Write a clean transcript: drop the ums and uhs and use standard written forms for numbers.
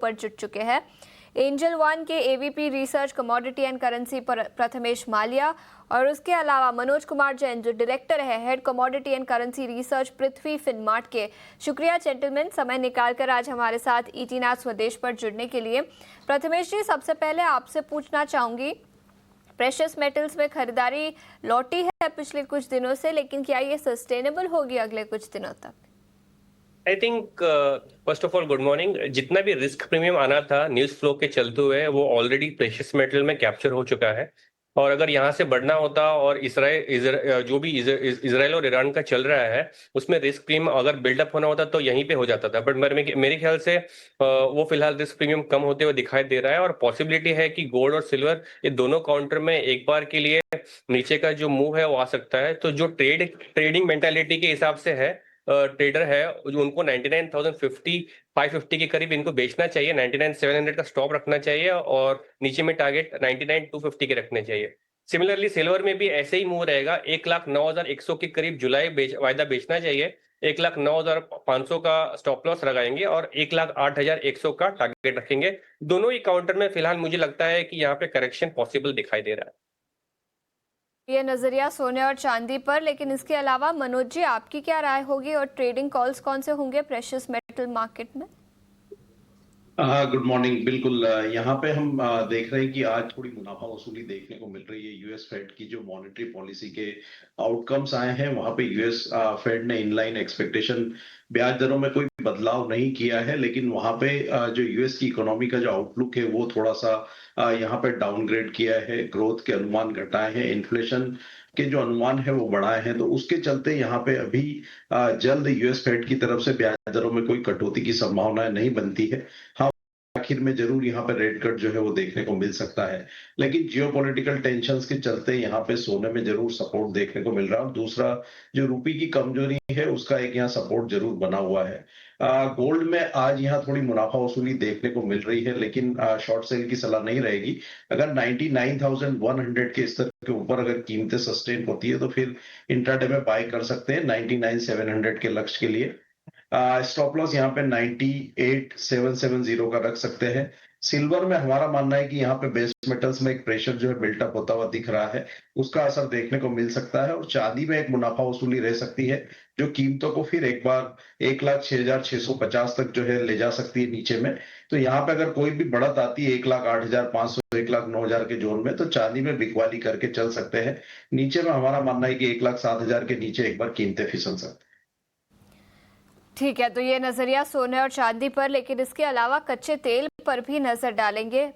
ऊपर जुट चुके हैं। एंजल वन के AVP research commodity and currency Prathamesh Malya और उसके अलावा मनोज कुमार जैन जो डायरेक्टर है head commodity and currency research Prithvi Finmart के। शुक्रिया जेंटलमैन, समय निकालकर आज हमारे साथ ईटी नाउ स्वदेश पर जुड़ने के लिए। प्रथमेश जी, सबसे पहले आपसे पूछना चाहूंगी, प्रेशियस मेटल्स में खरीदारी लौटी है पिछले कुछ दिनों से, लेकिन क्या ये सस्टेनेबल होगी अगले कुछ दिनों तक? I think first of all good morning. जितना भी रिस्क प्रीमियम आना था न्यूज फ्लो के चलते हुए वो ऑलरेडी प्रेशियस मेटल में कैप्चर हो चुका है। और अगर यहाँ से बढ़ना होता और जो भी इसराइल और ईरान का चल रहा है उसमें रिस्क प्रीमियम अगर बिल्डअप होना होता तो यहीं पे हो जाता था। बट मेरे ख्याल से वो फिलहाल रिस्क प्रीमियम कम होते हुए दिखाई दे रहा है और पॉसिबिलिटी है कि गोल्ड और सिल्वर ये दोनों काउंटर में एक बार के लिए नीचे का जो मूव है वो आ सकता है। तो जो ट्रेडिंग मेंटालिटी के हिसाब से है, ट्रेडर है जो उनको 99,050 550 के करीब इनको बेचना चाहिए, 99,700 का स्टॉप रखना चाहिए और नीचे में टारगेट 99,250 के रखने चाहिए। सिमिलरली सिल्वर में भी ऐसे ही मूव रहेगा, 1,09,100 के करीब वायदा बेचना चाहिए, 1,09,500 का स्टॉप लॉस लगाएंगे और 1,08,100 का टारगेट रखेंगे। दोनों ही काउंटर में फिलहाल मुझे लगता है कि यहाँ पे करेक्शन पॉसिबल दिखाई दे रहा है। ये नजरिया सोने और चांदी पर, लेकिन इसके अलावा मनोज जी आपकी क्या राय होगी और ट्रेडिंग कॉल्स कौन से होंगे प्रेशियस मेटल मार्केट में? Good morning. बिल्कुल, यहाँ पे हम देख रहे हैं कि आज थोड़ी मुनाफा वसूली देखने को मिल रही है। यूएस फेड की जो मॉनेटरी पॉलिसी के आउटकम्स आए हैं वहां पे यूएस फेड ने इनलाइन एक्सपेक्टेशन ब्याज दरों में कोई बदलाव नहीं किया है, लेकिन वहां पे जो यूएस की इकोनॉमी का जो आउटलुक है वो थोड़ा सा यहाँ पे डाउनग्रेड किया है। ग्रोथ के अनुमान घटाए हैं, इन्फ्लेशन के जो अनुमान है वो बढ़ाए हैं। तो उसके चलते यहाँ पे अभी जल्द यूएस फेड की तरफ से ब्याज दरों में कोई कटौती की संभावना नहीं बनती है। हाँ, आखिर में जरूर यहाँ पे रेट कट जो है वो देखने को मिल सकता है, लेकिन जियोपॉलिटिकल टेंशंस के चलते यहाँ पे सोने में जरूर सपोर्ट देखने को मिल रहा है। और दूसरा, जो रुपये की कमजोरी है उसका एक यहाँ सपोर्ट जरूर बना हुआ है। गोल्ड में आज यहाँ थोड़ी मुनाफा वसूली देखने को मिल रही है, लेकिन शॉर्ट सेल की सलाह नहीं रहेगी। अगर 99,100 के स्तर के ऊपर अगर कीमतें सस्टेन होती है तो फिर इंट्राडे में बाय कर सकते हैं 99,700 के लक्ष्य के लिए। स्टॉप लॉस यहाँ पे 98,770 का रख सकते हैं। सिल्वर में हमारा मानना है कि यहाँ पे बेस मेटल्स में एक प्रेशर जो है बिल्टअप होता हुआ दिख रहा है, उसका असर देखने को मिल सकता है। और चांदी में एक मुनाफा वसूली रह सकती है जो कीमतों को फिर एक बार 1,06,650 तक जो है ले जा सकती है नीचे में। तो यहाँ पे अगर कोई भी बढ़त आती है 1,08,500 1,09,000 के जोन में तो चांदी में बिकवाली करके चल सकते हैं। नीचे में हमारा मानना है कि 1,07,000 के नीचे एक बार कीमतें फिसल सकती है। ठीक है, तो ये नजरिया सोने और चांदी पर, लेकिन इसके अलावा कच्चे तेल पर भी नजर डालेंगे।